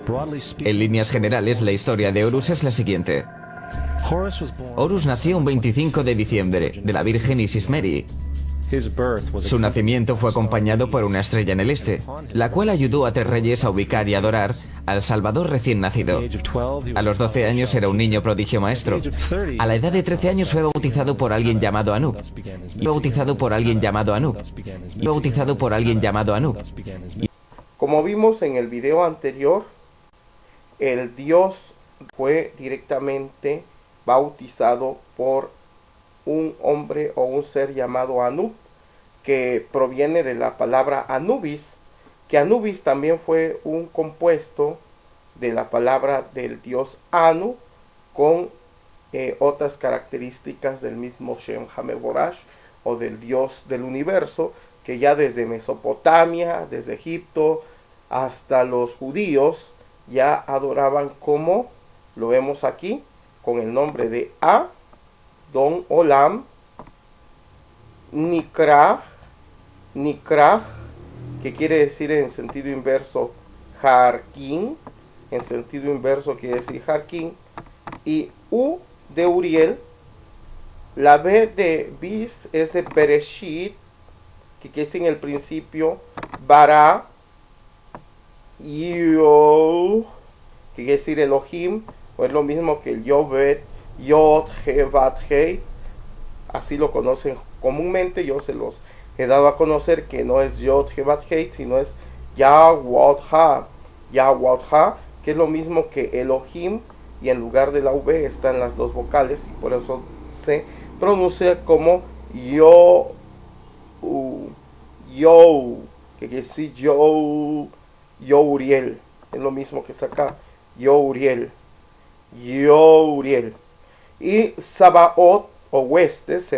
En líneas generales, la historia de Horus es la siguiente. Horus nació un 25 de diciembre, de la Virgen Isis Meri. Su nacimiento fue acompañado por una estrella en el este, la cual ayudó a 3 reyes a ubicar y adorar al Salvador recién nacido. A los 12 años era un niño prodigio maestro. A la edad de 13 años fue bautizado por alguien llamado Anub. Como vimos en el video anterior, el dios fue directamente bautizado por un hombre o un ser llamado Anub, que proviene de la palabra Anubis, que Anubis también fue un compuesto de la palabra del dios Anu, con otras características del mismo Shem Hamevorash, o del dios del universo, que ya desde Mesopotamia, desde Egipto, hasta los judíos ya adoraban, como lo vemos aquí, con el nombre de Don Olam, Nikrah, que quiere decir en sentido inverso Jarkin, en sentido inverso quiere decir Jarkin, y U de Uriel, la B de Bis es de Bereshit, que quiere decir en el principio, Bara, Yo, que quiere decir Elohim, o es lo mismo que el Yovet, Yod, He, Vat, He, así lo conocen comúnmente. Yo se los he dado a conocer que no es Yod, He, Vat, He, sino es Yahweh, que es lo mismo que Elohim, y en lugar de la V están las 2 vocales, y por eso se pronuncia como Yo, que quiere decir Yo Uriel, es lo mismo que es acá, Yo Uriel. Y Sabaoth o huestes,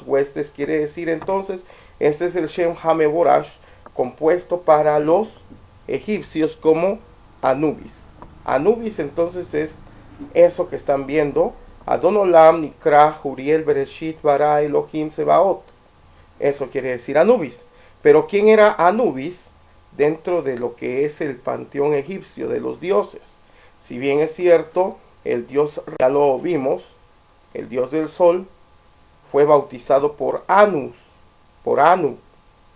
huestes quiere decir entonces, este es el Shem Hamevorash, compuesto para los egipcios como Anubis. Anubis entonces es eso que están viendo, Adon Olam, Nikrah, Uriel, Bereshit, Bara, Elohim, Sebaot. Eso quiere decir Anubis. Pero ¿quién era Anubis dentro de lo que es el panteón egipcio de los dioses? Si bien es cierto, el dios, ya lo vimos, el dios del sol, fue bautizado por Anu,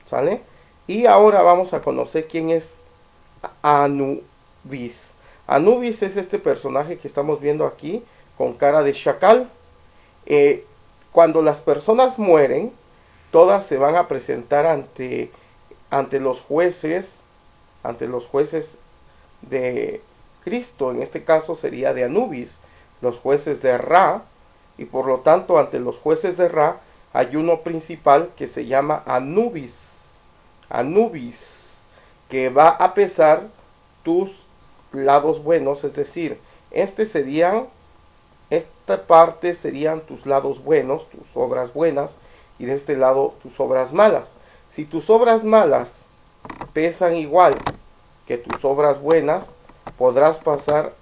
¿sale? Y ahora vamos a conocer quién es Anubis. Anubis es este personaje que estamos viendo aquí, con cara de chacal. Cuando las personas mueren, todas se van a presentar ante los jueces de Cristo. En este caso sería de Anubis, los jueces de Ra, y por lo tanto ante los jueces de Ra hay uno principal que se llama Anubis, que va a pesar tus lados buenos, es decir, esta parte serían tus lados buenos, tus obras buenas, y de este lado tus obras malas. Si tus obras malas pesan igual que tus obras buenas, podrás pasar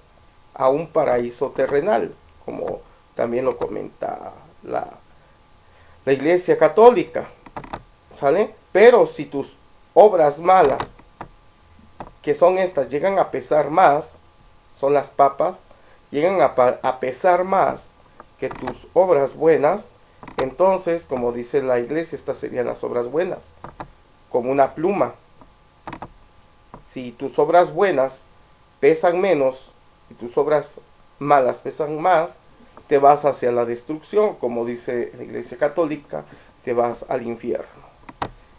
a un paraíso terrenal, como también lo comenta la Iglesia Católica, ¿sale? Pero si tus obras malas, que son estas, llegan a pesar más, son las papas, llegan a pesar más que tus obras buenas, entonces, como dice la Iglesia, estas serían las obras buenas, como una pluma. Si tus obras buenas pesan menos y tus obras malas pesan más, te vas hacia la destrucción, como dice la Iglesia Católica, te vas al infierno.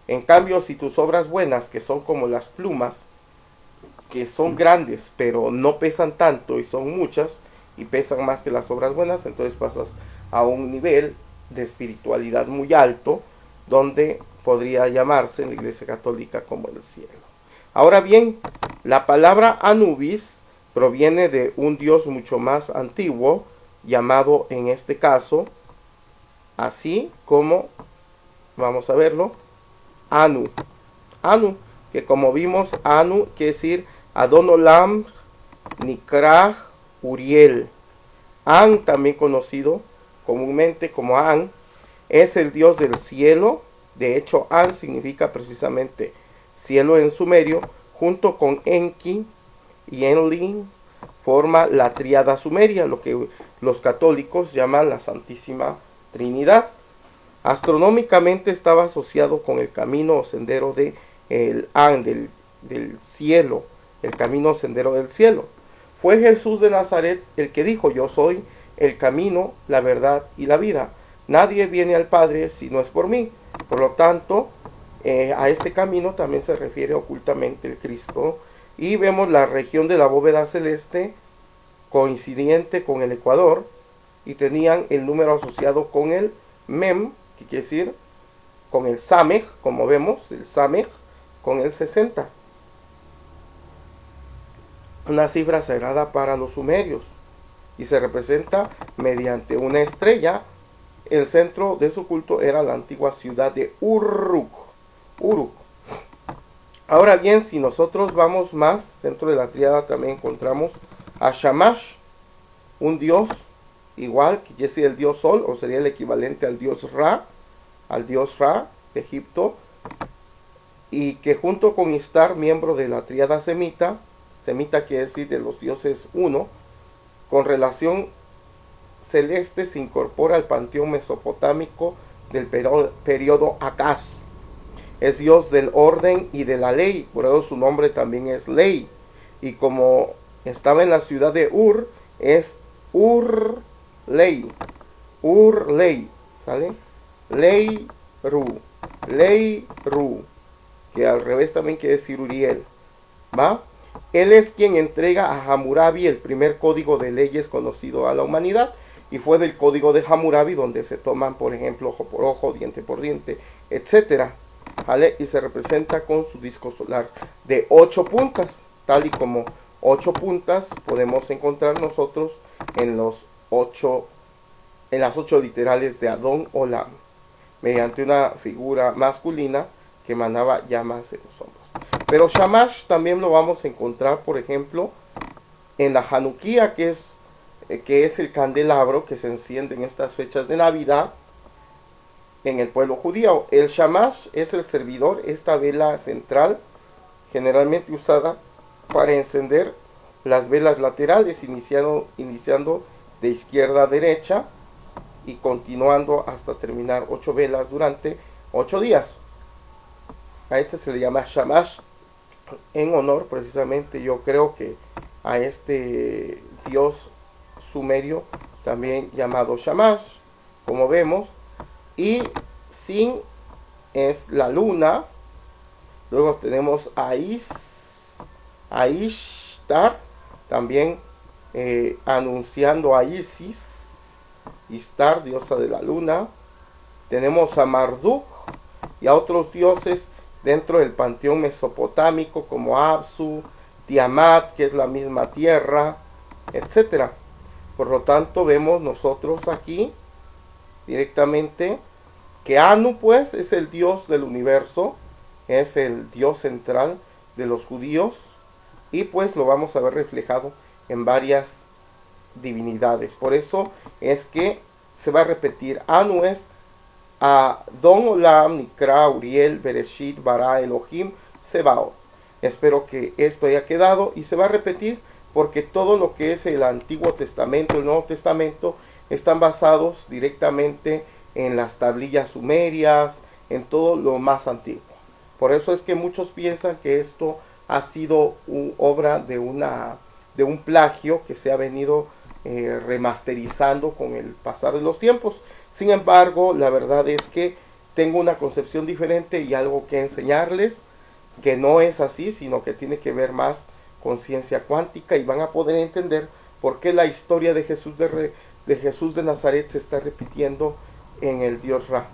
En cambio, si tus obras buenas, que son como las plumas, que son grandes pero no pesan tanto y son muchas y pesan más que las obras buenas, entonces pasas a un nivel de espiritualidad muy alto, donde podría llamarse en la Iglesia Católica como el cielo. Ahora bien, la palabra Anubis proviene de un dios mucho más antiguo, llamado en este caso, así como, vamos a verlo, Anu, que como vimos, Anu quiere decir Adon Olam, Nikrah, Uriel. An, también conocido comúnmente como An, es el dios del cielo. De hecho, An significa precisamente cielo en sumerio, junto con Enki, y Enlil forma la tríada sumeria, lo que los católicos llaman la Santísima Trinidad. Astronómicamente estaba asociado con el camino o sendero del cielo, el camino o sendero del cielo. Fue Jesús de Nazaret el que dijo: yo soy el camino, la verdad y la vida. Nadie viene al Padre si no es por mí. Por lo tanto, a este camino también se refiere ocultamente el Cristo. Y vemos la región de la bóveda celeste coincidente con el ecuador, y tenían el número asociado con el Mem, que quiere decir con el Samej, como vemos, el Samej con el 60. Una cifra sagrada para los sumerios, y se representa mediante una estrella. El centro de su culto era la antigua ciudad de Uruk. Ahora bien, si nosotros vamos más dentro de la tríada, también encontramos a Shamash, un dios igual que es el dios Sol, o sería el equivalente al dios Ra de Egipto, y que junto con Istar, miembro de la tríada semita quiere decir de los dioses uno, con relación celeste se incorpora al panteón mesopotámico del periodo Acacio. Es dios del orden y de la ley, por eso su nombre también es Ley, y como estaba en la ciudad de Ur, es Ur-Ley, ¿sale? Ley-Ru, que al revés también quiere decir Uriel, ¿va? Él es quien entrega a Hammurabi el primer código de leyes conocido a la humanidad, y fue del código de Hammurabi donde se toman, por ejemplo, ojo por ojo, diente por diente, etcétera, ¿vale? Y se representa con su disco solar de 8 puntas, tal y como 8 puntas podemos encontrar nosotros en las 8 literales de Adón Olam, mediante una figura masculina que emanaba llamas en los hombros. Pero Shamash también lo vamos a encontrar, por ejemplo, en la Hanukkah, que es el candelabro que se enciende en estas fechas de Navidad en el pueblo judío. El Shamash es el servidor, esta vela central, generalmente usada para encender las velas laterales, iniciando de izquierda a derecha y continuando hasta terminar 8 velas durante 8 días. A este se le llama Shamash en honor, precisamente, yo creo que a este dios sumerio también llamado Shamash, como vemos. Y Sin es la luna. Luego tenemos a Ishtar, también anunciando a Isis, Ishtar, diosa de la luna. Tenemos a Marduk y a otros dioses dentro del panteón mesopotámico como Apsu, Tiamat, que es la misma tierra, etcétera. Por lo tanto, vemos nosotros aquí directamente que Anu, pues, es el dios del universo, es el dios central de los judíos, y pues lo vamos a ver reflejado en varias divinidades. Por eso es que se va a repetir. Anu es Adon Olam, Nikra, Uriel, Bereshit, Bara, Elohim, Sebaot. Espero que esto haya quedado, y se va a repetir porque todo lo que es el Antiguo Testamento, el Nuevo Testamento, están basados directamente en las tablillas sumerias, en todo lo más antiguo. Por eso es que muchos piensan que esto ha sido obra de un plagio que se ha venido remasterizando con el pasar de los tiempos. Sin embargo, la verdad es que tengo una concepción diferente y algo que enseñarles, que no es así, sino que tiene que ver más con ciencia cuántica, y van a poder entender por qué la historia de Jesús de Nazaret se está repitiendo en el Dios Ra.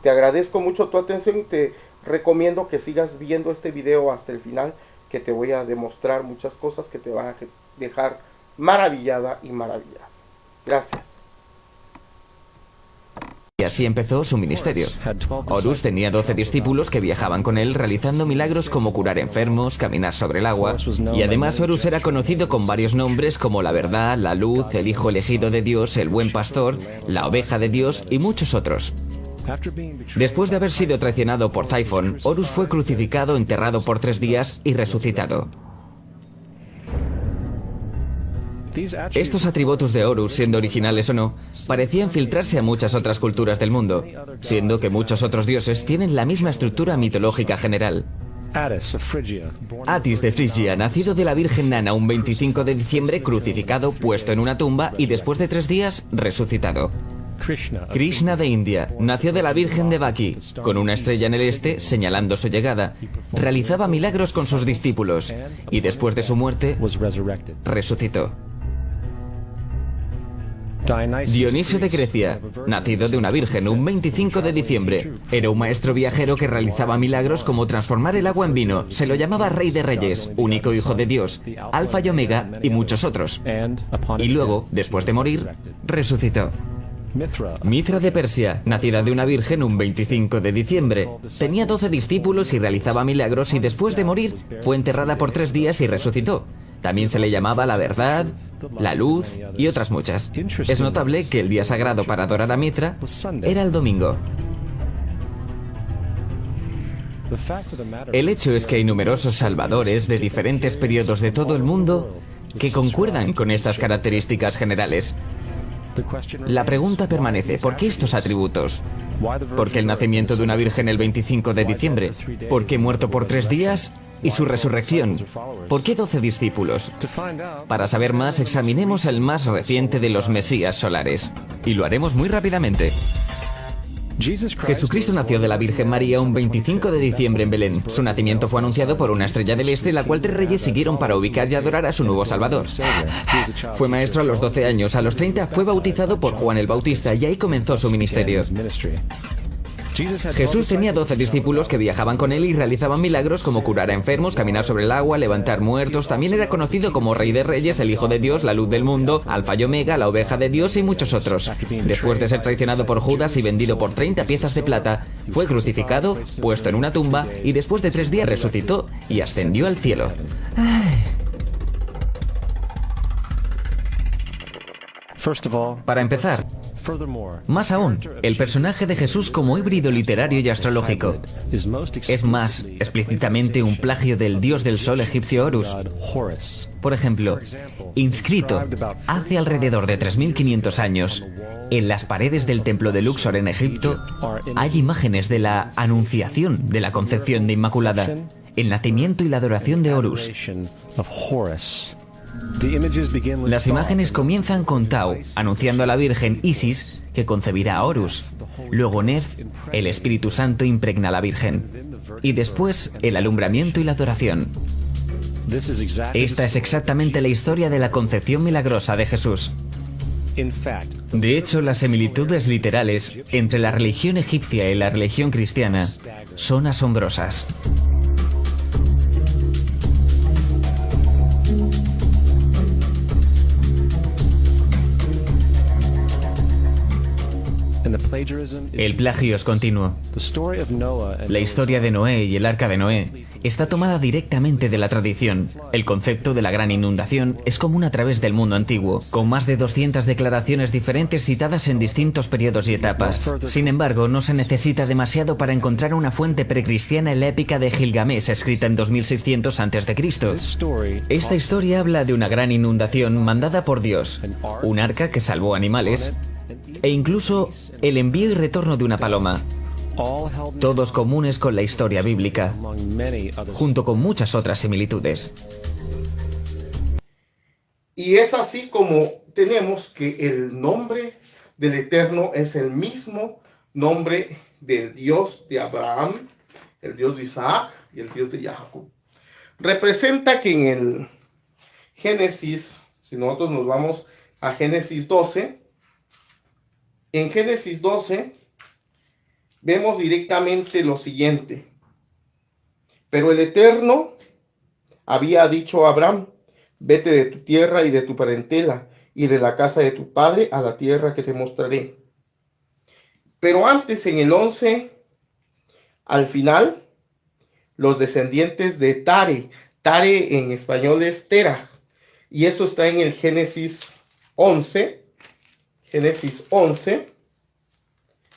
Te agradezco mucho tu atención y te recomiendo que sigas viendo este video hasta el final, que te voy a demostrar muchas cosas que te van a dejar maravillada y maravillada. Gracias. Y así empezó su ministerio. Horus tenía 12 discípulos que viajaban con él realizando milagros como curar enfermos, caminar sobre el agua, y además Horus era conocido con varios nombres como la verdad, la luz, el hijo elegido de Dios, el buen pastor, la oveja de Dios y muchos otros. Después de haber sido traicionado por Zaifón, Horus fue crucificado, enterrado por 3 días y resucitado. Estos atributos de Horus, siendo originales o no, parecían filtrarse a muchas otras culturas del mundo, siendo que muchos otros dioses tienen la misma estructura mitológica general. Atis de Frigia, nacido de la Virgen Nana un 25 de diciembre, crucificado, puesto en una tumba y después de 3 días, resucitado. Krishna de India, nació de la Virgen de Baki, con una estrella en el este señalando su llegada, realizaba milagros con sus discípulos y después de su muerte, resucitó. Dionisio de Grecia, nacido de una virgen un 25 de diciembre, era un maestro viajero que realizaba milagros como transformar el agua en vino, se lo llamaba Rey de Reyes, único hijo de Dios, Alfa y Omega y muchos otros. Y luego, después de morir, resucitó. Mithra de Persia, nacida de una virgen un 25 de diciembre, tenía 12 discípulos y realizaba milagros y después de morir fue enterrada por 3 días y resucitó. También se le llamaba la verdad, la luz y otras muchas. Es notable que el día sagrado para adorar a Mithra era el domingo. El hecho es que hay numerosos salvadores de diferentes periodos de todo el mundo que concuerdan con estas características generales. La pregunta permanece, ¿por qué estos atributos? ¿Por qué el nacimiento de una virgen el 25 de diciembre? ¿Por qué muerto por 3 días? ¿Y su resurrección? ¿Por qué 12 discípulos? Para saber más, examinemos el más reciente de los Mesías solares. Y lo haremos muy rápidamente. Jesucristo nació de la Virgen María un 25 de diciembre en Belén. Su nacimiento fue anunciado por una estrella del este, la cual 3 reyes siguieron para ubicar y adorar a su nuevo Salvador. Fue maestro a los 12 años, a los 30 fue bautizado por Juan el Bautista y ahí comenzó su ministerio. Jesús tenía 12 discípulos que viajaban con él y realizaban milagros como curar a enfermos, caminar sobre el agua, levantar muertos. También era conocido como Rey de Reyes, el Hijo de Dios, la Luz del Mundo, Alfa y Omega, la Oveja de Dios y muchos otros. Después de ser traicionado por Judas y vendido por 30 piezas de plata, fue crucificado, puesto en una tumba y después de 3 días resucitó y ascendió al cielo. Para empezar, más aún, el personaje de Jesús como híbrido literario y astrológico es más explícitamente un plagio del dios del sol egipcio Horus. Por ejemplo, inscrito hace alrededor de 3500 años en las paredes del templo de Luxor en Egipto hay imágenes de la anunciación de la concepción de Inmaculada, el nacimiento y la adoración de Horus. Las imágenes comienzan con Tau, anunciando a la Virgen Isis que concebirá a Horus. Luego Nef, el Espíritu Santo, impregna a la Virgen. Y después el alumbramiento y la adoración. Esta es exactamente la historia de la concepción milagrosa de Jesús. De hecho, las similitudes literales entre la religión egipcia y la religión cristiana son asombrosas. El plagio es continuo. La historia de Noé y el arca de Noé está tomada directamente de la tradición. El concepto de la gran inundación es común a través del mundo antiguo, con más de 200 declaraciones diferentes citadas en distintos periodos y etapas. Sin embargo, no se necesita demasiado para encontrar una fuente precristiana en la épica de Gilgamesh, escrita en 2600 a.C. Esta historia habla de una gran inundación mandada por Dios, un arca que salvó animales, e incluso el envío y retorno de una paloma, todos comunes con la historia bíblica, junto con muchas otras similitudes. Y es así como tenemos que el nombre del Eterno es el mismo nombre del Dios de Abraham, el Dios de Isaac y el Dios de Jacob. Representa que en el Génesis, si nosotros nos vamos a Génesis 12, en Génesis 12 vemos directamente lo siguiente. Pero el Eterno había dicho a Abraham, vete de tu tierra y de tu parentela y de la casa de tu padre a la tierra que te mostraré. Pero antes, en el 11, al final, los descendientes de Tare, Tare en español es Terah, y esto está en el Génesis 11,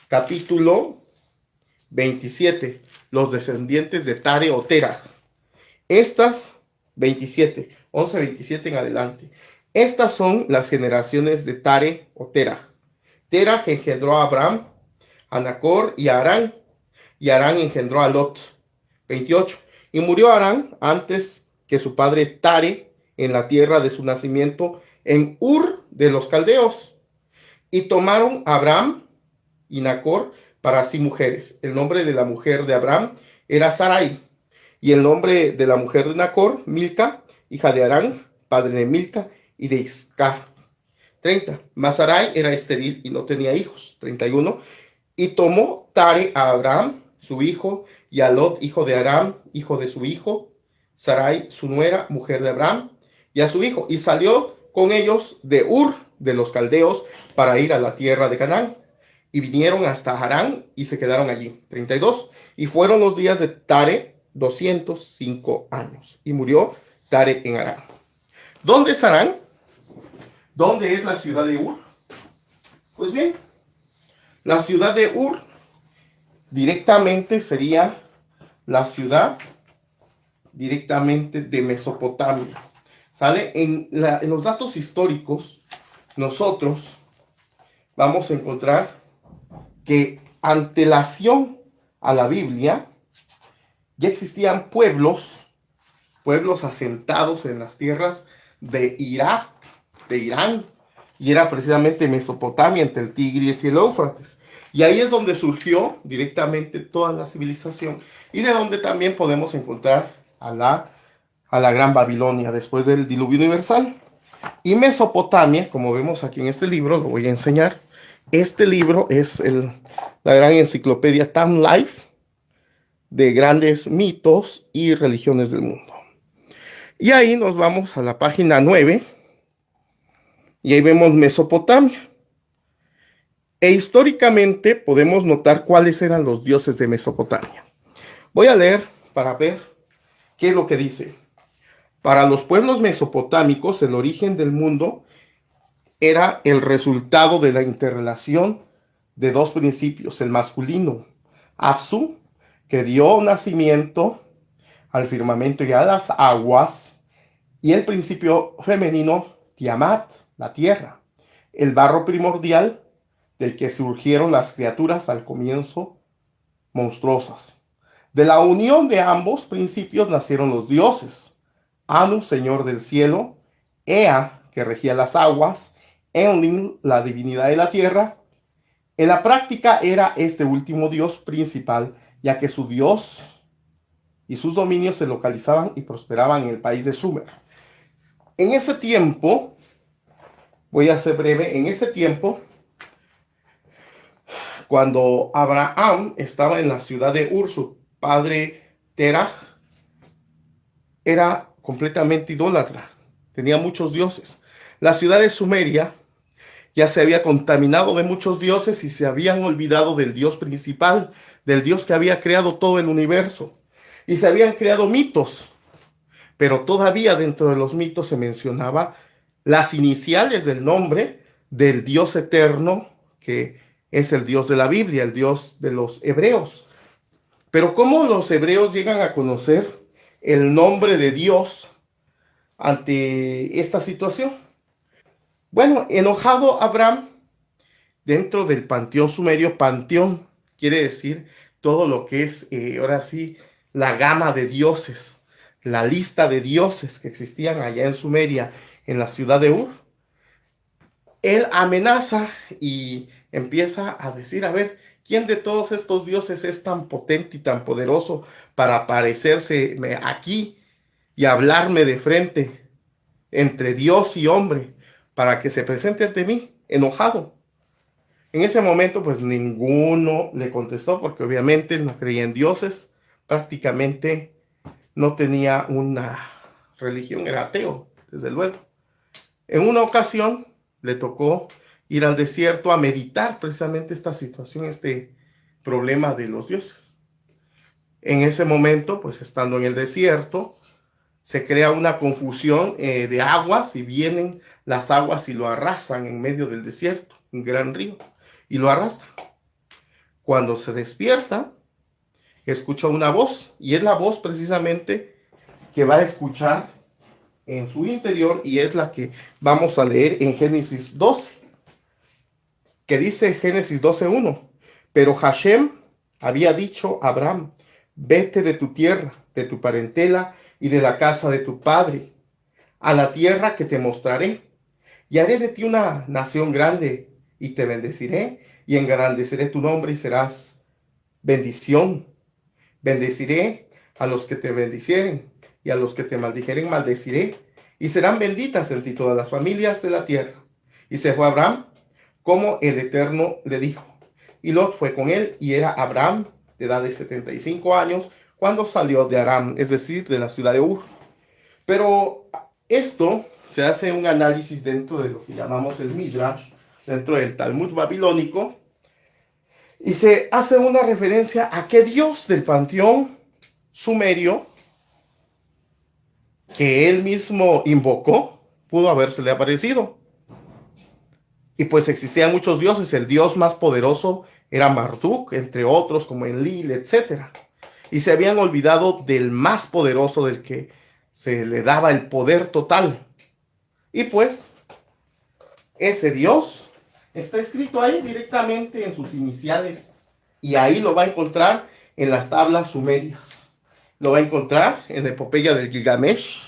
capítulo 27, los descendientes de Tare o Terah. Estas 27, 11, 27 en adelante. Estas son las generaciones de Tare o Terah. Terah engendró a Abraham, a Nacor y a Harán. Y Harán engendró a Lot. 28. Y murió Harán antes que su padre Tare en la tierra de su nacimiento, en Ur de los Caldeos. Y tomaron a Abraham y Nacor para sí mujeres. El nombre de la mujer de Abraham era Sarai. Y el nombre de la mujer de Nacor, Milca, hija de Harán, padre de Milca y de Iscar. 30. Mas Sarai era estéril y no tenía hijos. 31. Y tomó Tare a Abraham, su hijo, y a Lot, hijo de Aram, hijo de su hijo, Sarai, su nuera, mujer de Abraham, y a su hijo, y salió con ellos de Ur de los Caldeos para ir a la tierra de Canaán. Y vinieron hasta Harán y se quedaron allí. 32. Y fueron los días de Tare 205 años. Y murió Tare en Harán. ¿Dónde es Harán? ¿Dónde es la ciudad de Ur? Pues bien, la ciudad de Ur directamente sería la ciudad directamente de Mesopotamia. ¿Sale? En los datos históricos, nosotros vamos a encontrar que antelación a la Biblia ya existían pueblos asentados en las tierras de Irak, de Irán, y era precisamente Mesopotamia, entre el Tigris y el Éufrates. Y ahí es donde surgió directamente toda la civilización, y de donde también podemos encontrar a la Gran Babilonia después del diluvio universal. Y Mesopotamia, como vemos aquí en este libro, lo voy a enseñar. Este libro es la gran enciclopedia Tam Life de grandes mitos y religiones del mundo. Y ahí nos vamos a la página 9 y ahí vemos Mesopotamia. E históricamente podemos notar cuáles eran los dioses de Mesopotamia. Voy a leer para ver qué es lo que dice. Para los pueblos mesopotámicos, el origen del mundo era el resultado de la interrelación de dos principios. El masculino, Apsu, que dio nacimiento al firmamento y a las aguas, y el principio femenino, Tiamat, la tierra, el barro primordial del que surgieron las criaturas al comienzo monstruosas. De la unión de ambos principios nacieron los dioses. Anu, señor del cielo, Ea, que regía las aguas, Enlil, la divinidad de la tierra. En la práctica era este último dios principal, ya que su dios y sus dominios se localizaban y prosperaban en el país de Sumer. En ese tiempo, voy a ser breve, en ese tiempo, cuando Abraham estaba en la ciudad de Ur, su padre Terah era completamente idólatra, tenía muchos dioses. La ciudad de Sumeria ya se había contaminado de muchos dioses y se habían olvidado del dios principal, del dios que había creado todo el universo. Y se habían creado mitos, pero todavía dentro de los mitos se mencionaba las iniciales del nombre del Dios eterno, que es el Dios de la Biblia, el Dios de los hebreos. Pero ¿cómo los hebreos llegan a conocer el nombre de Dios ante esta situación? Bueno, enojado Abraham, dentro del panteón sumerio, panteón quiere decir todo lo que es, ahora sí, la gama de dioses, la lista de dioses que existían allá en Sumeria, en la ciudad de Ur. Él amenaza y empieza a decir, a ver, ¿quién de todos estos dioses es tan potente y tan poderoso para aparecerse aquí y hablarme de frente entre Dios y hombre para que se presente ante mí, enojado? En ese momento, pues ninguno le contestó porque obviamente no creía en dioses, prácticamente no tenía una religión, era ateo, desde luego. En una ocasión le tocó ir al desierto a meditar precisamente esta situación, este problema de los dioses. En ese momento, pues estando en el desierto, se crea una confusión de aguas y vienen las aguas y lo arrasan en medio del desierto, un gran río, y lo arrastran. Cuando se despierta, escucha una voz, y es la voz precisamente que va a escuchar en su interior, y es la que vamos a leer en Génesis 12, que dice Génesis 12:1. Pero Hashem había dicho a Abraham: vete de tu tierra, de tu parentela y de la casa de tu padre, a la tierra que te mostraré, y haré de ti una nación grande, y te bendeciré, y engrandeceré tu nombre, y serás bendición. Bendeciré a los que te bendicieren, y a los que te maldijeren maldeciré, y serán benditas en ti todas las familias de la tierra. Y se fue Abraham, como el Eterno le dijo. Y Lot fue con él, y era Abraham de edad de 75 años, cuando salió de Aram, es decir, de la ciudad de Ur. Pero esto se hace un análisis dentro de lo que llamamos el Midrash, dentro del Talmud babilónico, y se hace una referencia a que Dios del panteón sumerio, que él mismo invocó, pudo habérsele aparecido. Y pues existían muchos dioses. El dios más poderoso era Marduk, entre otros como Enlil, etc. Y se habían olvidado del más poderoso, del que se le daba el poder total. Y pues ese dios está escrito ahí directamente en sus iniciales, y ahí lo va a encontrar en las tablas sumerias. Lo va a encontrar en la epopeya del Gilgamesh.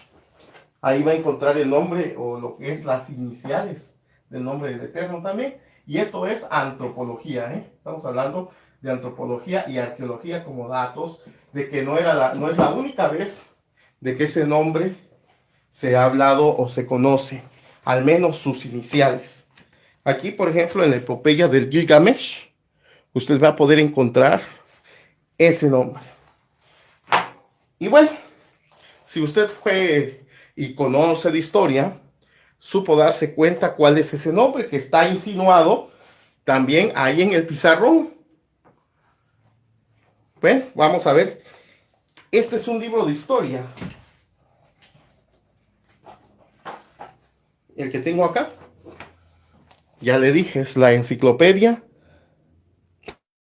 Ahí va a encontrar el nombre, o lo que es las iniciales del nombre del Eterno también. Y esto es antropología, ¿eh? Estamos hablando de antropología y arqueología como datos de que no es la única vez de que ese nombre se ha hablado o se conoce, al menos sus iniciales. Aquí, por ejemplo, en la epopeya del Gilgamesh, usted va a poder encontrar ese nombre. Y bueno, si usted fue y conoce de historia, supo darse cuenta cuál es ese nombre que está insinuado también ahí en el pizarrón. Bueno, vamos a ver. Este es un libro de historia, el que tengo acá. Ya le dije, es la enciclopedia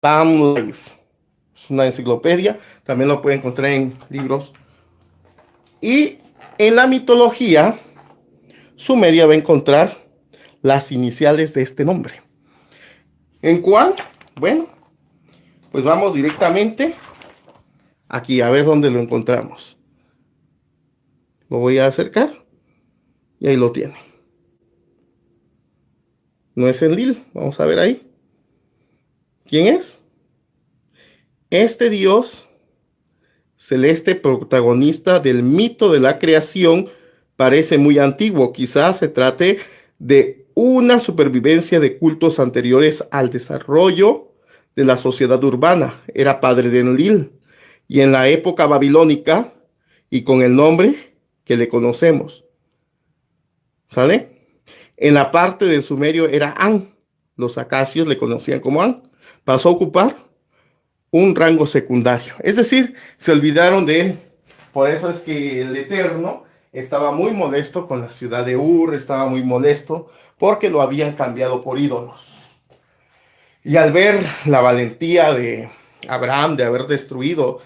Tam Life. Es una enciclopedia, también lo puede encontrar en libros. Y en la mitología sumeria va a encontrar las iniciales de este nombre. ¿En cuál? Bueno, pues vamos directamente aquí a ver dónde lo encontramos. Lo voy a acercar y ahí lo tiene. No es Enlil, vamos a ver ahí. ¿Quién es? Este dios celeste protagonista del mito de la creación parece muy antiguo. Quizás se trate de una supervivencia de cultos anteriores al desarrollo de la sociedad urbana. Era padre de Enlil, y en la época babilónica, y con el nombre que le conocemos. ¿Sale? En la parte del sumerio era An. Los acacios le conocían como An. Pasó a ocupar un rango secundario. Es decir, se olvidaron de él. Por eso es que el Eterno estaba muy molesto con la ciudad de Ur, estaba muy molesto porque lo habían cambiado por ídolos. Y al ver la valentía de Abraham de haber destruido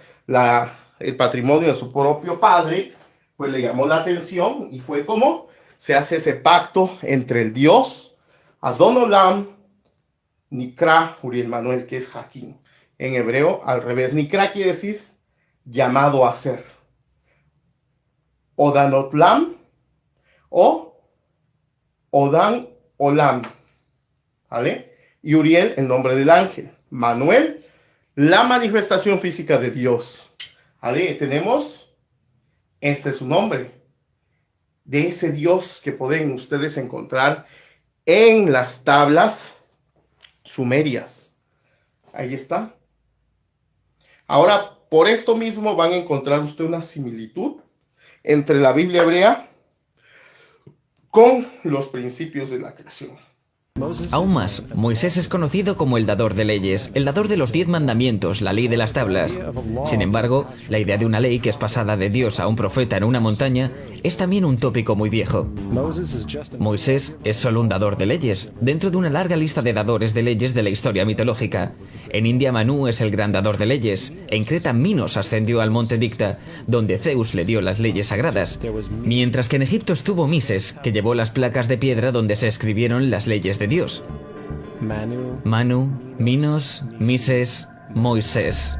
el patrimonio de su propio padre, pues le llamó la atención, y fue como se hace ese pacto entre el Dios Adon Olam, Nikra, Uriel Manuel, que es Jaquín. En hebreo, al revés, Nikra quiere decir llamado a ser. Odanotlam o Odan Olam, ¿vale? Y Uriel, el nombre del ángel. Manuel, la manifestación física de Dios. ¿Vale? Tenemos, este es su nombre, de ese Dios que pueden ustedes encontrar en las tablas sumerias. Ahí está. Ahora, por esto mismo van a encontrar usted una similitud entre la Biblia hebrea con los principios de la creación. Aún más, Moisés es conocido como el dador de leyes, el dador de los 10 mandamientos, la ley de las tablas. Sin embargo, la idea de una ley que es pasada de Dios a un profeta en una montaña es también un tópico muy viejo. Moisés es solo un dador de leyes, dentro de una larga lista de dadores de leyes de la historia mitológica. En India Manu es el gran dador de leyes, en Creta Minos ascendió al monte Dicta, donde Zeus le dio las leyes sagradas, mientras que en Egipto estuvo Mises, que llevó las placas de piedra donde se escribieron las leyes de Dios. Manu, Minos, Mises, Moisés.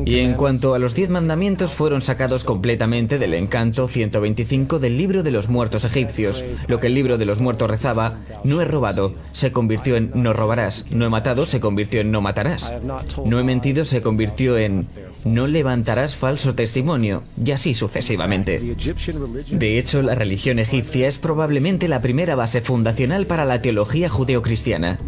Y en cuanto a los 10 mandamientos, fueron sacados completamente del encanto 125 del libro de los muertos egipcios. Lo que el libro de los muertos rezaba: no he robado, se convirtió en no robarás. No he matado, se convirtió en no matarás. No he mentido, se convirtió en no levantarás falso testimonio, y así sucesivamente. De hecho, la religión egipcia es probablemente la primera base fundacional para la teología judeocristiana.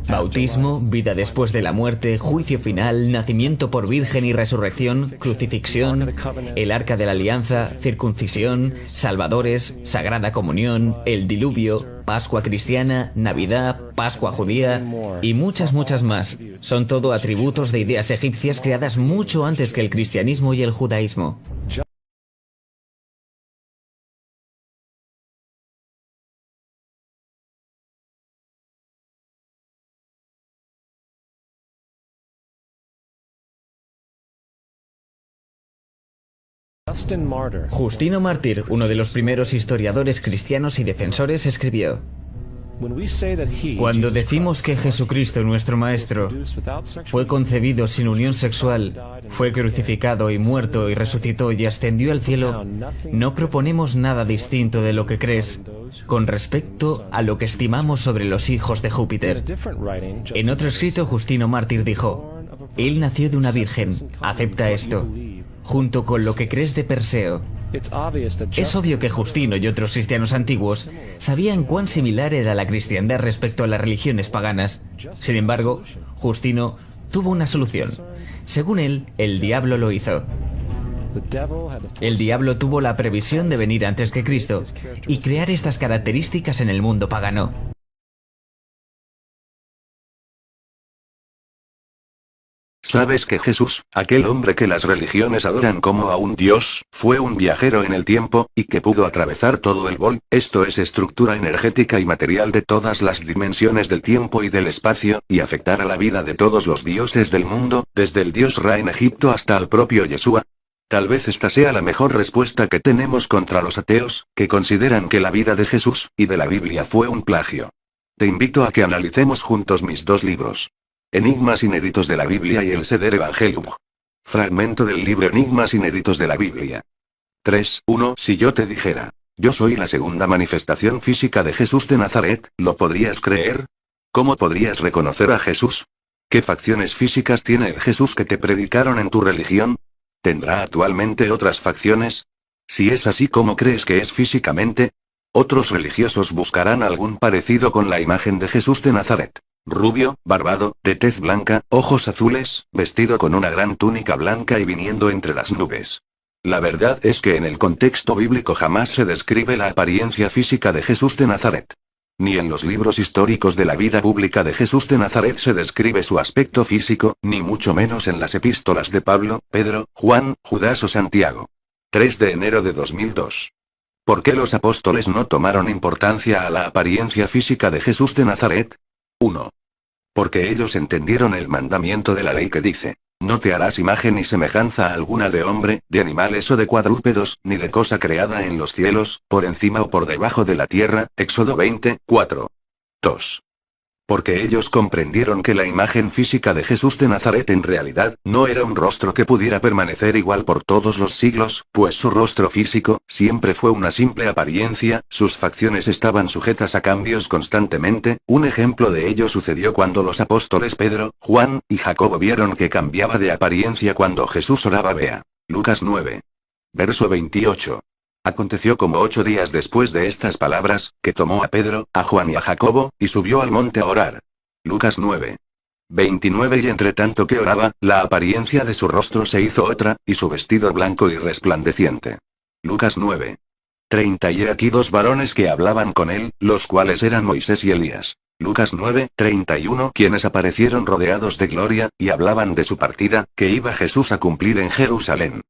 Bautismo, vida después de la muerte, juicio final, nacimiento por virgen y resurrección, crucifixión, el arca de la alianza, circuncisión, salvadores, sagrada comunión, el diluvio, Pascua cristiana, Navidad, Pascua judía y muchas más. Son todo atributos de ideas egipcias creadas mucho antes que el cristianismo y el judaísmo. Justino Mártir, uno de los primeros historiadores cristianos y defensores, escribió: cuando decimos que Jesucristo, nuestro Maestro, fue concebido sin unión sexual, fue crucificado y muerto y resucitó y ascendió al cielo, no proponemos nada distinto de lo que crees con respecto a lo que estimamos sobre los hijos de Júpiter. En otro escrito, Justino Mártir dijo: él nació de una virgen, acepta esto, junto con lo que crees de Perseo. Es obvio que Justino y otros cristianos antiguos sabían cuán similar era la cristiandad respecto a las religiones paganas. Sin embargo, Justino tuvo una solución. Según él, el diablo lo hizo. El diablo tuvo la previsión de venir antes que Cristo y crear estas características en el mundo pagano. ¿Sabes que Jesús, aquel hombre que las religiones adoran como a un dios, fue un viajero en el tiempo, y que pudo atravesar todo el bol, esto es estructura energética y material de todas las dimensiones del tiempo y del espacio, y afectar a la vida de todos los dioses del mundo, desde el dios Ra en Egipto hasta el propio Yeshua? Tal vez esta sea la mejor respuesta que tenemos contra los ateos, que consideran que la vida de Jesús, y de la Biblia fue un plagio. Te invito a que analicemos juntos mis 2 libros. Enigmas inéditos de la Biblia y el Seder Evangelium. Fragmento del libro Enigmas inéditos de la Biblia. 3.1. Si yo te dijera: yo soy la segunda manifestación física de Jesús de Nazaret, ¿lo podrías creer? ¿Cómo podrías reconocer a Jesús? ¿Qué facciones físicas tiene el Jesús que te predicaron en tu religión? ¿Tendrá actualmente otras facciones? Si es así, ¿cómo crees que es físicamente? Otros religiosos buscarán algún parecido con la imagen de Jesús de Nazaret. Rubio, barbado, de tez blanca, ojos azules, vestido con una gran túnica blanca y viniendo entre las nubes. La verdad es que en el contexto bíblico jamás se describe la apariencia física de Jesús de Nazaret. Ni en los libros históricos de la vida pública de Jesús de Nazaret se describe su aspecto físico, ni mucho menos en las epístolas de Pablo, Pedro, Juan, Judas o Santiago. 3 de enero de 2002. ¿Por qué los apóstoles no tomaron importancia a la apariencia física de Jesús de Nazaret? 1. Porque ellos entendieron el mandamiento de la ley que dice: no te harás imagen ni semejanza alguna de hombre, de animales o de cuadrúpedos, ni de cosa creada en los cielos, por encima o por debajo de la tierra. Éxodo 20:4. 2. Porque ellos comprendieron que la imagen física de Jesús de Nazaret en realidad no era un rostro que pudiera permanecer igual por todos los siglos, pues su rostro físico siempre fue una simple apariencia, sus facciones estaban sujetas a cambios constantemente. Un ejemplo de ello sucedió cuando los apóstoles Pedro, Juan y Jacobo vieron que cambiaba de apariencia cuando Jesús oraba. Vea Lucas 9. Verso 28. Aconteció como 8 días después de estas palabras, que tomó a Pedro, a Juan y a Jacobo, y subió al monte a orar. Lucas 9. 29. Y entre tanto que oraba, la apariencia de su rostro se hizo otra, y su vestido blanco y resplandeciente. Lucas 9. 30 Y aquí dos varones que hablaban con él, los cuales eran Moisés y Elías. Lucas 9:31 Quienes aparecieron rodeados de gloria, y hablaban de su partida, que iba Jesús a cumplir en Jerusalén.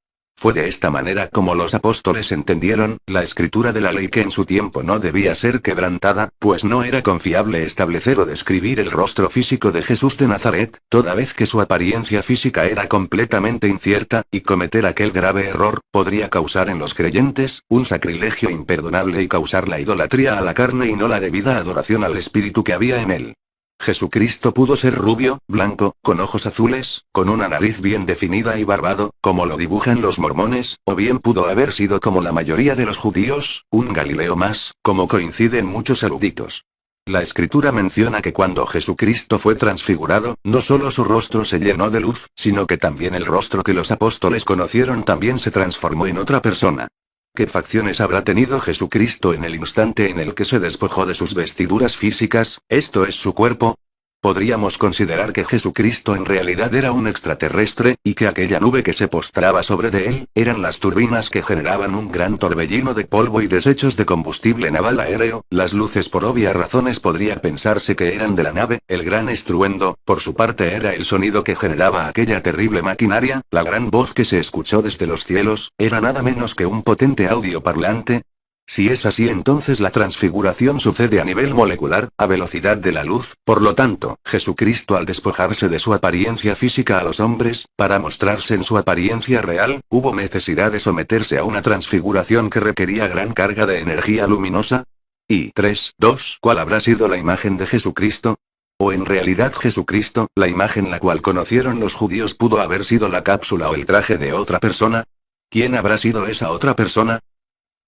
Fue de esta manera como los apóstoles entendieron la escritura de la ley, que en su tiempo no debía ser quebrantada, pues no era confiable establecer o describir el rostro físico de Jesús de Nazaret, toda vez que su apariencia física era completamente incierta, y cometer aquel grave error podría causar en los creyentes un sacrilegio imperdonable y causar la idolatría a la carne y no la debida adoración al espíritu que había en él. Jesucristo pudo ser rubio, blanco, con ojos azules, con una nariz bien definida y barbado, como lo dibujan los mormones, o bien pudo haber sido como la mayoría de los judíos, un Galileo más, como coinciden muchos eruditos. La escritura menciona que cuando Jesucristo fue transfigurado, no solo su rostro se llenó de luz, sino que también el rostro que los apóstoles conocieron también se transformó en otra persona. ¿Qué facciones habrá tenido Jesucristo en el instante en el que se despojó de sus vestiduras físicas, esto es su cuerpo? Podríamos considerar que Jesucristo en realidad era un extraterrestre, y que aquella nube que se postraba sobre de él, eran las turbinas que generaban un gran torbellino de polvo y desechos de combustible naval aéreo. Las luces por obvias razones podría pensarse que eran de la nave, el gran estruendo, por su parte era el sonido que generaba aquella terrible maquinaria, la gran voz que se escuchó desde los cielos, era nada menos que un potente audio parlante. Si es así, entonces la transfiguración sucede a nivel molecular, a velocidad de la luz. Por lo tanto, Jesucristo, al despojarse de su apariencia física a los hombres, para mostrarse en su apariencia real, hubo necesidad de someterse a una transfiguración que requería gran carga de energía luminosa. Y 3:2 ¿Cuál habrá sido la imagen de Jesucristo? O en realidad Jesucristo, la imagen la cual conocieron los judíos, pudo haber sido la cápsula o el traje de otra persona. ¿Quién habrá sido esa otra persona?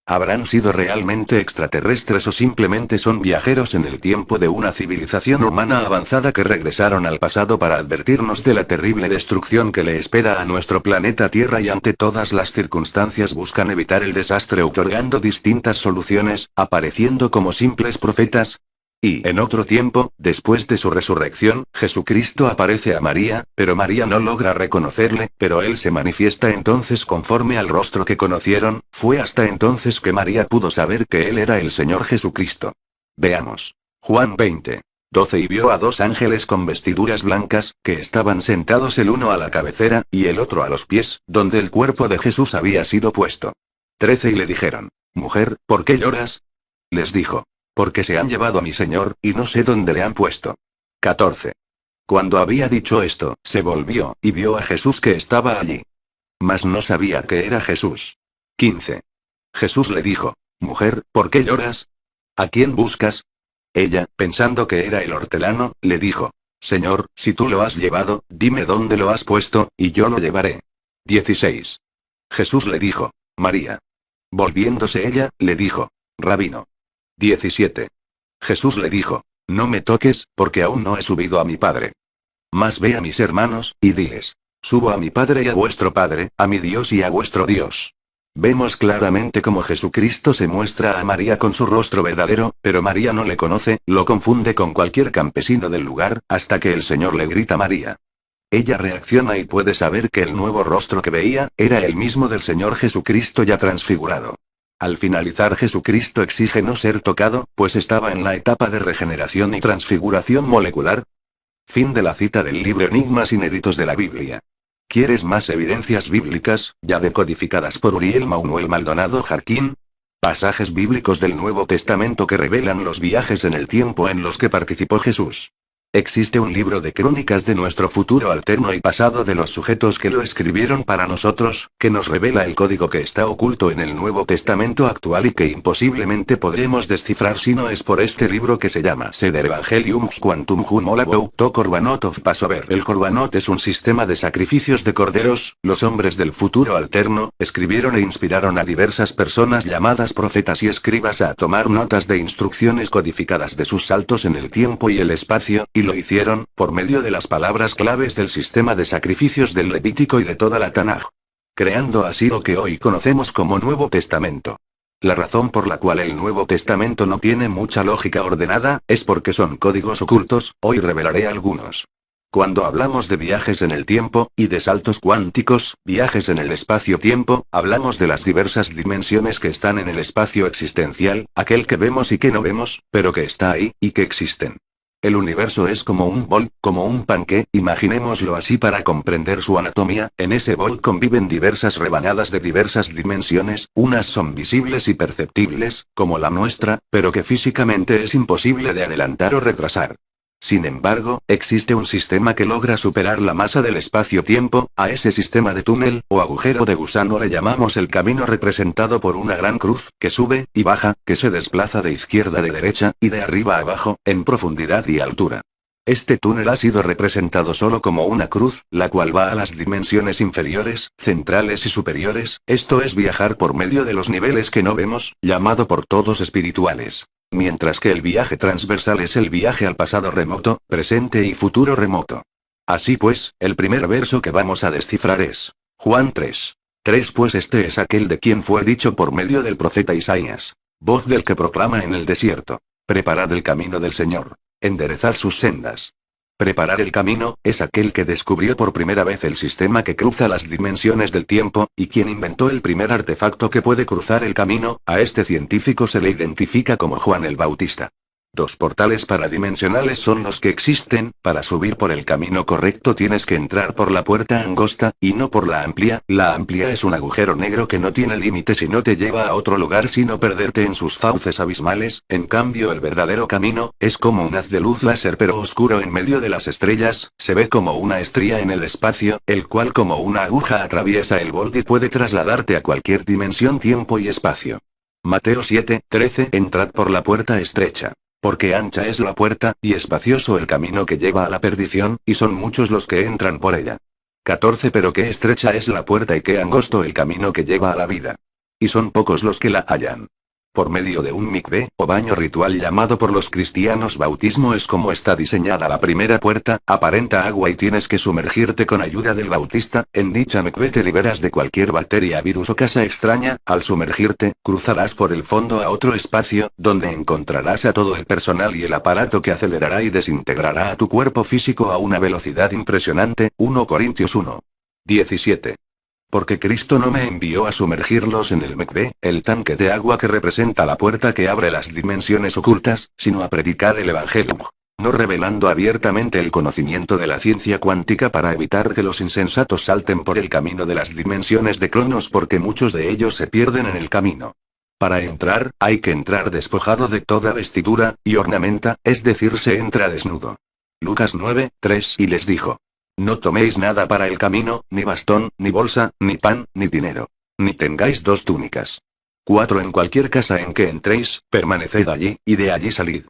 ¿Habrán sido realmente extraterrestres o simplemente son viajeros en el tiempo de una civilización humana avanzada que regresaron al pasado para advertirnos de la terrible destrucción que le espera a nuestro planeta Tierra y ante todas las circunstancias buscan evitar el desastre otorgando distintas soluciones, apareciendo como simples profetas? Y en otro tiempo, después de su resurrección, Jesucristo aparece a María, pero María no logra reconocerle, pero él se manifiesta entonces conforme al rostro que conocieron. Fue hasta entonces que María pudo saber que él era el Señor Jesucristo. Veamos. Juan 20:12 Y vio a dos ángeles con vestiduras blancas, que estaban sentados el uno a la cabecera, y el otro a los pies, donde el cuerpo de Jesús había sido puesto. 13 Y le dijeron: Mujer, ¿por qué lloras? Les dijo: Porque se han llevado a mi Señor, y no sé dónde le han puesto. 14. Cuando había dicho esto, se volvió, y vio a Jesús que estaba allí. Mas no sabía que era Jesús. 15. Jesús le dijo: Mujer, ¿por qué lloras? ¿A quién buscas? Ella, pensando que era el hortelano, le dijo: Señor, si tú lo has llevado, dime dónde lo has puesto, y yo lo llevaré. 16. Jesús le dijo: María. Volviéndose ella, le dijo: Rabino. 17. Jesús le dijo: No me toques, porque aún no he subido a mi Padre. Mas ve a mis hermanos, y diles: Subo a mi Padre y a vuestro Padre, a mi Dios y a vuestro Dios. Vemos claramente cómo Jesucristo se muestra a María con su rostro verdadero, pero María no le conoce, lo confunde con cualquier campesino del lugar, hasta que el Señor le grita: María. Ella reacciona y puede saber que el nuevo rostro que veía, era el mismo del Señor Jesucristo ya transfigurado. Al finalizar, Jesucristo exige no ser tocado, pues estaba en la etapa de regeneración y transfiguración molecular. Fin de la cita del libro Enigmas Inéditos de la Biblia. ¿Quieres más evidencias bíblicas, ya decodificadas por Uriel Manuel Maldonado Jarquín? Pasajes bíblicos del Nuevo Testamento que revelan los viajes en el tiempo en los que participó Jesús. Existe un libro de crónicas de nuestro futuro alterno y pasado de los sujetos que lo escribieron para nosotros, que nos revela el código que está oculto en el Nuevo Testamento actual y que imposiblemente podremos descifrar si no es por este libro que se llama Seder Evangelium Quantum Humolabou to Korbanot of Passover. El Korbanot es un sistema de sacrificios de corderos. Los hombres del futuro alterno escribieron e inspiraron a diversas personas llamadas profetas y escribas a tomar notas de instrucciones codificadas de sus saltos en el tiempo y el espacio, y lo hicieron, por medio de las palabras claves del sistema de sacrificios del Levítico y de toda la Tanaj, creando así lo que hoy conocemos como Nuevo Testamento. La razón por la cual el Nuevo Testamento no tiene mucha lógica ordenada, es porque son códigos ocultos. Hoy revelaré algunos. Cuando hablamos de viajes en el tiempo, y de saltos cuánticos, viajes en el espacio-tiempo, hablamos de las diversas dimensiones que están en el espacio existencial, aquel que vemos y que no vemos, pero que está ahí, y que existen. El universo es como un bol, como un panqué, imaginémoslo así para comprender su anatomía. En ese bol conviven diversas rebanadas de diversas dimensiones, unas son visibles y perceptibles, como la nuestra, pero que físicamente es imposible de adelantar o retrasar. Sin embargo, existe un sistema que logra superar la masa del espacio-tiempo. A ese sistema de túnel, o agujero de gusano le llamamos el camino, representado por una gran cruz, que sube y baja, que se desplaza de izquierda a derecha, y de arriba a abajo, en profundidad y altura. Este túnel ha sido representado solo como una cruz, la cual va a las dimensiones inferiores, centrales y superiores, esto es viajar por medio de los niveles que no vemos, llamado por todos espirituales. Mientras que el viaje transversal es el viaje al pasado remoto, presente y futuro remoto. Así pues, el primer verso que vamos a descifrar es Juan 3:3, pues este es aquel de quien fue dicho por medio del profeta Isaías. Voz del que proclama en el desierto: preparad el camino del Señor, enderezad sus sendas. Preparar el camino, es aquel que descubrió por primera vez el sistema que cruza las dimensiones del tiempo, y quien inventó el primer artefacto que puede cruzar el camino. A este científico se le identifica como Juan el Bautista. Dos portales paradimensionales son los que existen. Para subir por el camino correcto tienes que entrar por la puerta angosta, y no por la amplia. La amplia es un agujero negro que no tiene límites y no te lleva a otro lugar sino perderte en sus fauces abismales. En cambio, el verdadero camino es como un haz de luz láser pero oscuro en medio de las estrellas, se ve como una estría en el espacio, el cual como una aguja atraviesa el borde y puede trasladarte a cualquier dimensión, tiempo y espacio. Mateo 7:13, entrad por la puerta estrecha. Porque ancha es la puerta, y espacioso el camino que lleva a la perdición, y son muchos los que entran por ella. 14 Pero qué estrecha es la puerta y qué angosto el camino que lleva a la vida. Y son pocos los que la hallan. Por medio de un mikvé, o baño ritual llamado por los cristianos bautismo, es como está diseñada la primera puerta, aparenta agua y tienes que sumergirte con ayuda del bautista. En dicha mikvé te liberas de cualquier bacteria, virus o casa extraña. Al sumergirte, cruzarás por el fondo a otro espacio, donde encontrarás a todo el personal y el aparato que acelerará y desintegrará a tu cuerpo físico a una velocidad impresionante. 1 Corintios 1:17. Porque Cristo no me envió a sumergirlos en el mikvé, el tanque de agua que representa la puerta que abre las dimensiones ocultas, sino a predicar el evangelio, no revelando abiertamente el conocimiento de la ciencia cuántica para evitar que los insensatos salten por el camino de las dimensiones de Cronos, porque muchos de ellos se pierden en el camino. Para entrar, hay que entrar despojado de toda vestidura y ornamenta, es decir, se entra desnudo. Lucas 9:3 Y les dijo: no toméis nada para el camino, ni bastón, ni bolsa, ni pan, ni dinero. Ni tengáis dos túnicas. 4 En cualquier casa en que entréis, permaneced allí, y de allí salid.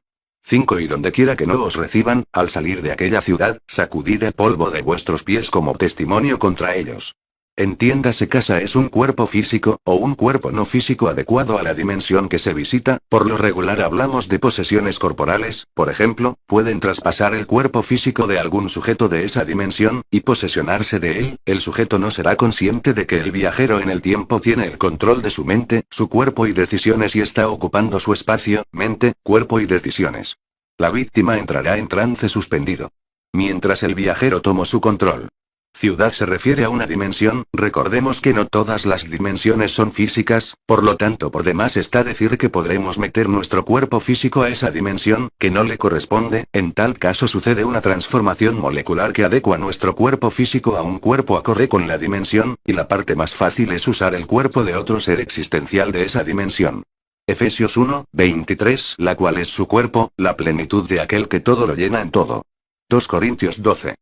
5 Y donde quiera que no os reciban, al salir de aquella ciudad, sacudid el polvo de vuestros pies como testimonio contra ellos. Entiéndase, casa es un cuerpo físico, o un cuerpo no físico adecuado a la dimensión que se visita. Por lo regular hablamos de posesiones corporales, por ejemplo, pueden traspasar el cuerpo físico de algún sujeto de esa dimensión, y posesionarse de él. El sujeto no será consciente de que el viajero en el tiempo tiene el control de su mente, su cuerpo y decisiones y está ocupando su espacio, mente, cuerpo y decisiones. La víctima entrará en trance suspendido. Mientras el viajero toma su control. Ciudad se refiere a una dimensión. Recordemos que no todas las dimensiones son físicas, por lo tanto por demás está decir que podremos meter nuestro cuerpo físico a esa dimensión, que no le corresponde. En tal caso sucede una transformación molecular que adecua nuestro cuerpo físico a un cuerpo acorde con la dimensión, y la parte más fácil es usar el cuerpo de otro ser existencial de esa dimensión. Efesios 1:23 La cual es su cuerpo, la plenitud de aquel que todo lo llena en todo. 2 Corintios 12.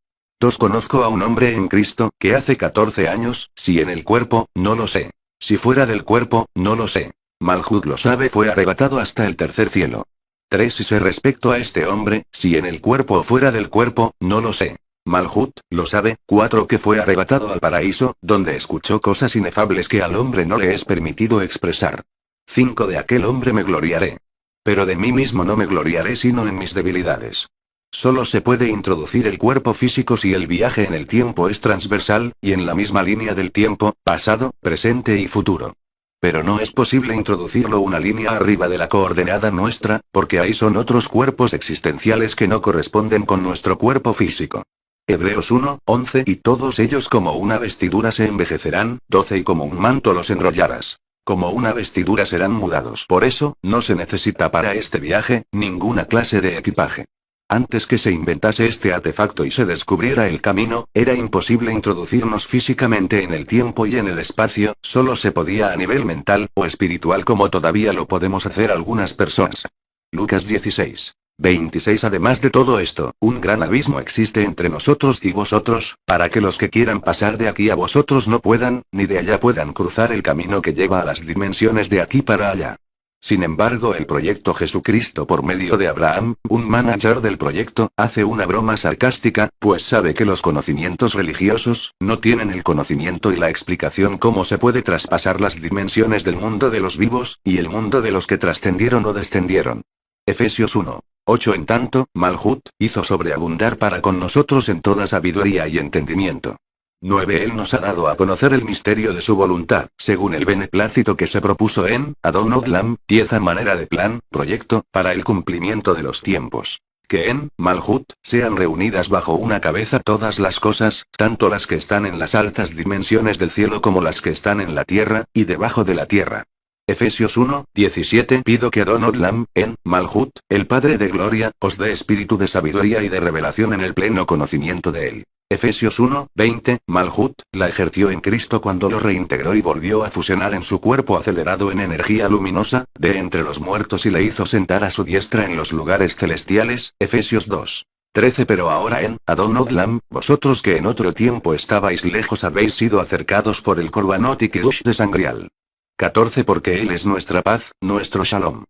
Conozco a un hombre en Cristo, que hace 14 años, si en el cuerpo, no lo sé. Si fuera del cuerpo, no lo sé. Malhut lo sabe, fue arrebatado hasta el tercer cielo. 3 Y sé respecto a este hombre, si en el cuerpo o fuera del cuerpo, no lo sé. Malhut lo sabe. 4 Que fue arrebatado al paraíso, donde escuchó cosas inefables que al hombre no le es permitido expresar. 5 De aquel hombre me gloriaré. Pero de mí mismo no me gloriaré sino en mis debilidades. Solo se puede introducir el cuerpo físico si el viaje en el tiempo es transversal, y en la misma línea del tiempo, pasado, presente y futuro. Pero no es posible introducirlo una línea arriba de la coordenada nuestra, porque ahí son otros cuerpos existenciales que no corresponden con nuestro cuerpo físico. Hebreos 1, 11 y todos ellos como una vestidura se envejecerán, 12 y como un manto los enrollarás. Como una vestidura serán mudados. Por eso, no se necesita para este viaje, ninguna clase de equipaje. Antes que se inventase este artefacto y se descubriera el camino, era imposible introducirnos físicamente en el tiempo y en el espacio, solo se podía a nivel mental o espiritual como todavía lo podemos hacer algunas personas. Lucas 16. 26. Además de todo esto, un gran abismo existe entre nosotros y vosotros, para que los que quieran pasar de aquí a vosotros no puedan, ni de allá puedan cruzar el camino que lleva a las dimensiones de aquí para allá. Sin embargo, el proyecto Jesucristo por medio de Abraham, un manager del proyecto, hace una broma sarcástica, pues sabe que los conocimientos religiosos no tienen el conocimiento y la explicación cómo se puede traspasar las dimensiones del mundo de los vivos, y el mundo de los que trascendieron o descendieron. Efesios 1. 8. En tanto, Malhut hizo sobreabundar para con nosotros en toda sabiduría y entendimiento. 9. Él nos ha dado a conocer el misterio de su voluntad, según el beneplácito que se propuso en Adon Odlam, 10. A manera de plan, proyecto, para el cumplimiento de los tiempos. Que en Malhut sean reunidas bajo una cabeza todas las cosas, tanto las que están en las altas dimensiones del cielo como las que están en la tierra, y debajo de la tierra. Efesios 1, 17. Pido que Adon Odlam, en Malhut, el Padre de Gloria, os dé espíritu de sabiduría y de revelación en el pleno conocimiento de él. Efesios 1, 20. Malhut la ejerció en Cristo cuando lo reintegró y volvió a fusionar en su cuerpo acelerado en energía luminosa, de entre los muertos y le hizo sentar a su diestra en los lugares celestiales. Efesios 2. 13. Pero ahora en Adon Odlam, vosotros que en otro tiempo estabais lejos habéis sido acercados por el Korbanot y Kedush de Sangrial. 14. Porque Él es nuestra paz, nuestro Shalom.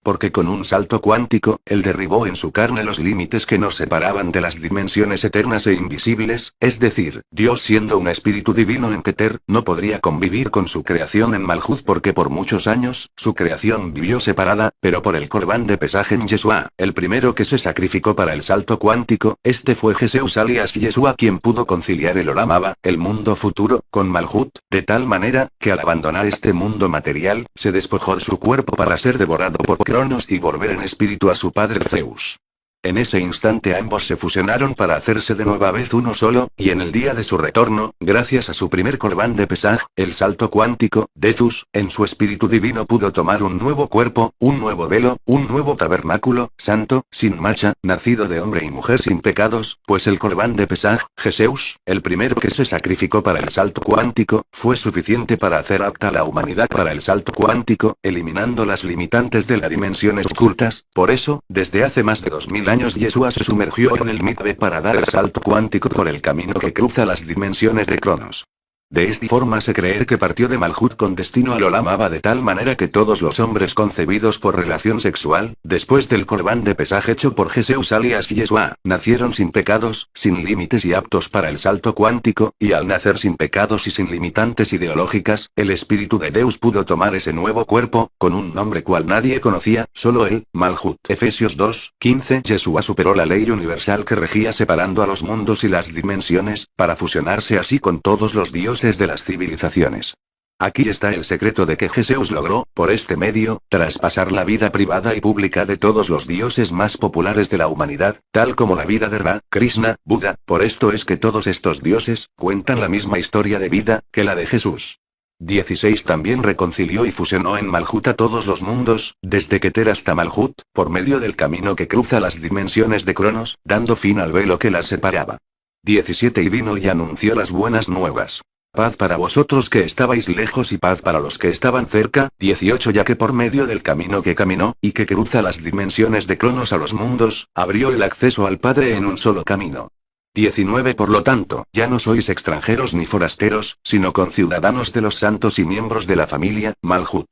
Porque con un salto cuántico, Él derribó en su carne los límites que nos separaban de las dimensiones eternas e invisibles, es decir, Dios siendo un espíritu divino en Keter, no podría convivir con su creación en Malhut porque por muchos años, su creación vivió separada, pero por el Corbán de Pesaj en Yeshua, el primero que se sacrificó para el salto cuántico, este fue Jesús alias Yeshua quien pudo conciliar el Olam Abba, el mundo futuro, con Malhut, de tal manera, que al abandonar este mundo material, se despojó de su cuerpo para ser devorado por Cronos y volver en espíritu a su padre Zeus. En ese instante ambos se fusionaron para hacerse de nueva vez uno solo, y en el día de su retorno, gracias a su primer Corbán de Pesaj, el salto cuántico, Zeus, en su espíritu divino pudo tomar un nuevo cuerpo, un nuevo velo, un nuevo tabernáculo, santo, sin mancha, nacido de hombre y mujer sin pecados, pues el Corbán de Pesaj, Jesús, el primero que se sacrificó para el salto cuántico, fue suficiente para hacer apta a la humanidad para el salto cuántico, eliminando las limitantes de las dimensiones ocultas. Por eso, desde hace más de 2000 años Yeshua se sumergió en el Mikve para dar el salto cuántico por el camino que cruza las dimensiones de Cronos. De esta forma se cree que partió de Malhut con destino al Olam Abba de tal manera que todos los hombres concebidos por relación sexual, después del Corbán de Pesaj hecho por Jesús alias Yeshua, nacieron sin pecados, sin límites y aptos para el salto cuántico, y al nacer sin pecados y sin limitantes ideológicas, el espíritu de Deus pudo tomar ese nuevo cuerpo, con un nombre cual nadie conocía, solo él, Malhut. Efesios 2, 15. Yeshua superó la ley universal que regía separando a los mundos y las dimensiones, para fusionarse así con todos los dioses de las civilizaciones. Aquí está el secreto de que Jesús logró, por este medio, traspasar la vida privada y pública de todos los dioses más populares de la humanidad, tal como la vida de Ra, Krishna, Buda. Por esto es que todos estos dioses cuentan la misma historia de vida que la de Jesús. 16. También reconcilió y fusionó en Malhut a todos los mundos, desde Keter hasta Malhut, por medio del camino que cruza las dimensiones de Cronos, dando fin al velo que las separaba. 17. Y vino y anunció las buenas nuevas. Paz para vosotros que estabais lejos y paz para los que estaban cerca. 18. Ya que por medio del camino que caminó, y que cruza las dimensiones de Cronos a los mundos, abrió el acceso al Padre en un solo camino. 19. Por lo tanto, ya no sois extranjeros ni forasteros, sino conciudadanos de los santos y miembros de la familia, Malhut.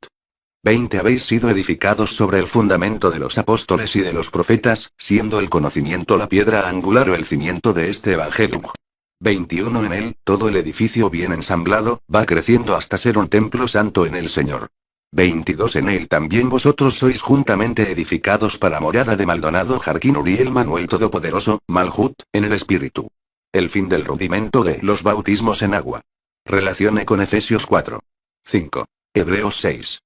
20. Habéis sido edificados sobre el fundamento de los apóstoles y de los profetas, siendo el conocimiento la piedra angular o el cimiento de este evangelio. 21. En él, todo el edificio bien ensamblado, va creciendo hasta ser un templo santo en el Señor. 22. En él también vosotros sois juntamente edificados para morada de Maldonado Jarquín Uriel Manuel Todopoderoso, Malhut, en el Espíritu. El fin del rudimento de los bautismos en agua. Relacione con Efesios 4. 5. Hebreos 6.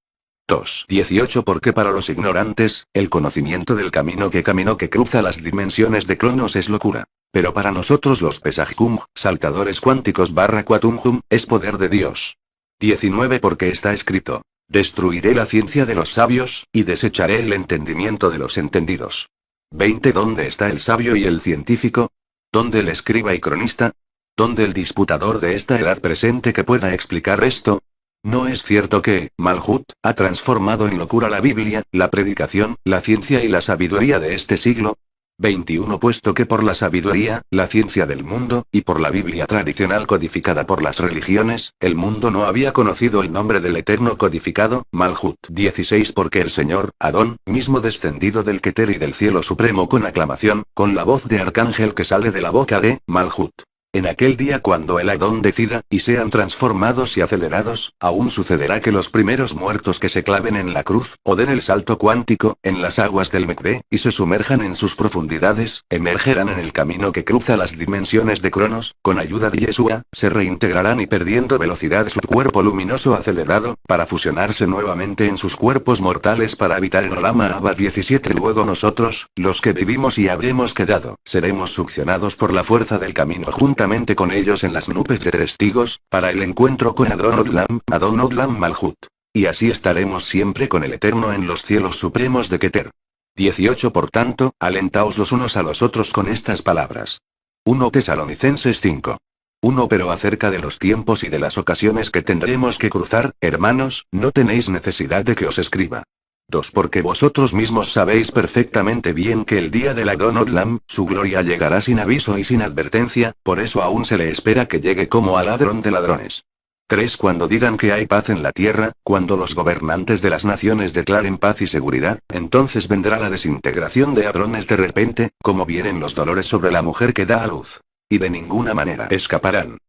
2. 18. Porque para los ignorantes, el conocimiento del camino que cruza las dimensiones de Cronos es locura. Pero para nosotros los Pesajkum, saltadores cuánticos / Quantum, es poder de Dios. 19 porque está escrito: destruiré la ciencia de los sabios, y desecharé el entendimiento de los entendidos. 20 ¿Dónde está el sabio y el científico? ¿Dónde el escriba y cronista? ¿Dónde el disputador de esta edad presente que pueda explicar esto? ¿No es cierto que, Malhut, ha transformado en locura la Biblia, la predicación, la ciencia y la sabiduría de este siglo? 21 Puesto que por la sabiduría, la ciencia del mundo, y por la Biblia tradicional codificada por las religiones, el mundo no había conocido el nombre del Eterno codificado, Malhut. 16 Porque el Señor, Adón, mismo descendido del Keter y del cielo supremo con aclamación, con la voz de arcángel que sale de la boca de, Malhut. En aquel día cuando el Adón decida, y sean transformados y acelerados, aún sucederá que los primeros muertos que se claven en la cruz, o den el salto cuántico, en las aguas del Mekbe, y se sumerjan en sus profundidades, emergerán en el camino que cruza las dimensiones de Cronos, con ayuda de Yeshua, se reintegrarán y perdiendo velocidad su cuerpo luminoso acelerado, para fusionarse nuevamente en sus cuerpos mortales para habitar en Olama Abba 17 Luego nosotros, los que vivimos y habremos quedado, seremos succionados por la fuerza del camino juntamente con ellos en las nubes de testigos, para el encuentro con Adon Odlam Malhut. Y así estaremos siempre con el Eterno en los cielos supremos de Keter. 18 Por tanto, alentaos los unos a los otros con estas palabras. 1 Tesalonicenses 5. 1 Pero acerca de los tiempos y de las ocasiones que tendremos que cruzar, hermanos, no tenéis necesidad de que os escriba. 2 Porque vosotros mismos sabéis perfectamente bien que el día del Adon Odlam, su gloria llegará sin aviso y sin advertencia, por eso aún se le espera que llegue como a ladrón de ladrones. 3 Cuando digan que hay paz en la tierra, cuando los gobernantes de las naciones declaren paz y seguridad, entonces vendrá la desintegración de hadrones de repente, como vienen los dolores sobre la mujer que da a luz. Y de ninguna manera escaparán.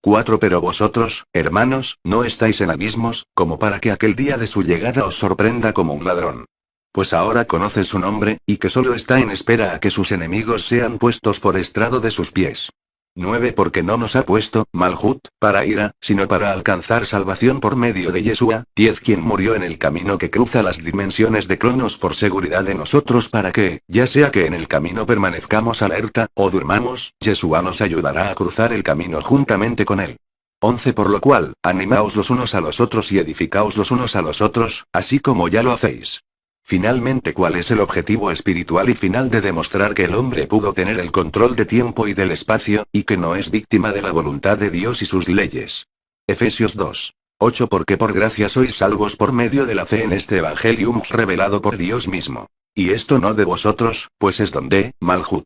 4 Pero vosotros, hermanos, no estáis en abismos, como para que aquel día de su llegada os sorprenda como un ladrón. Pues ahora conoces su nombre, y que solo está en espera a que sus enemigos sean puestos por estrado de sus pies. 9 Porque no nos ha puesto, Malhut, para ira, sino para alcanzar salvación por medio de Yeshua, 10 Quien murió en el camino que cruza las dimensiones de Cronos por seguridad de nosotros para que, ya sea que en el camino permanezcamos alerta, o durmamos, Yeshua nos ayudará a cruzar el camino juntamente con él. 11 Por lo cual, animaos los unos a los otros y edificaos los unos a los otros, así como ya lo hacéis. Finalmente, ¿cuál es el objetivo espiritual y final de demostrar que el hombre pudo tener el control de tiempo y del espacio, y que no es víctima de la voluntad de Dios y sus leyes? Efesios 2. 8 Porque por gracia sois salvos por medio de la fe en este Evangelium revelado por Dios mismo. Y esto no de vosotros, pues es don de, Malhut.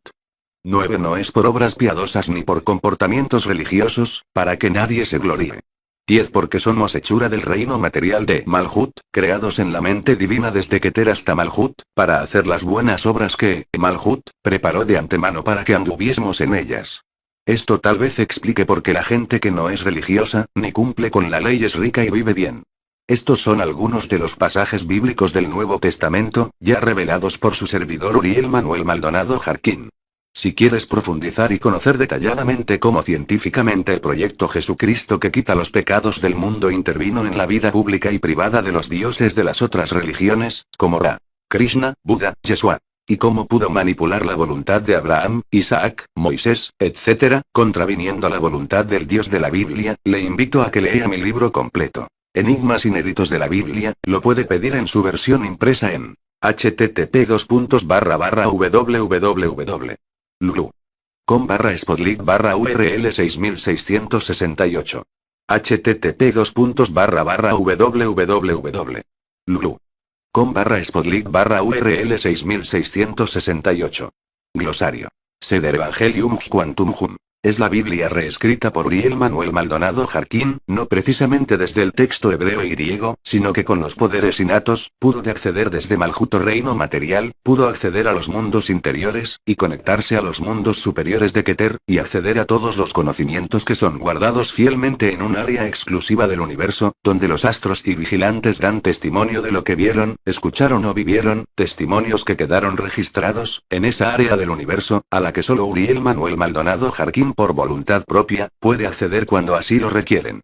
9 No es por obras piadosas ni por comportamientos religiosos, para que nadie se gloríe. 10 Porque somos hechura del reino material de Malhut, creados en la mente divina desde Keter hasta Malhut, para hacer las buenas obras que Malhut preparó de antemano para que anduviésemos en ellas. Esto tal vez explique por qué la gente que no es religiosa, ni cumple con la ley es rica y vive bien. Estos son algunos de los pasajes bíblicos del Nuevo Testamento, ya revelados por su servidor Uriel Manuel Maldonado Jarquín. Si quieres profundizar y conocer detalladamente cómo científicamente el proyecto Jesucristo que quita los pecados del mundo intervino en la vida pública y privada de los dioses de las otras religiones, como Ra, Krishna, Buda, Yeshua, y cómo pudo manipular la voluntad de Abraham, Isaac, Moisés, etc., contraviniendo la voluntad del Dios de la Biblia, le invito a que lea mi libro completo. Enigmas inéditos de la Biblia, lo puede pedir en su versión impresa en http://www. Lulu.com/spotlight/URL 6668. http://www. Lulu.com/spotlight/URL 6668. Glosario. Seder Evangelium Quantum Hum. Es la Biblia reescrita por Uriel Manuel Maldonado Jarquín, no precisamente desde el texto hebreo y griego, sino que con los poderes innatos, pudo de acceder desde Malhut reino material, pudo acceder a los mundos interiores, y conectarse a los mundos superiores de Keter, y acceder a todos los conocimientos que son guardados fielmente en un área exclusiva del universo, donde los astros y vigilantes dan testimonio de lo que vieron, escucharon o vivieron, testimonios que quedaron registrados, en esa área del universo, a la que solo Uriel Manuel Maldonado Jarquín por voluntad propia, puede acceder cuando así lo requieren.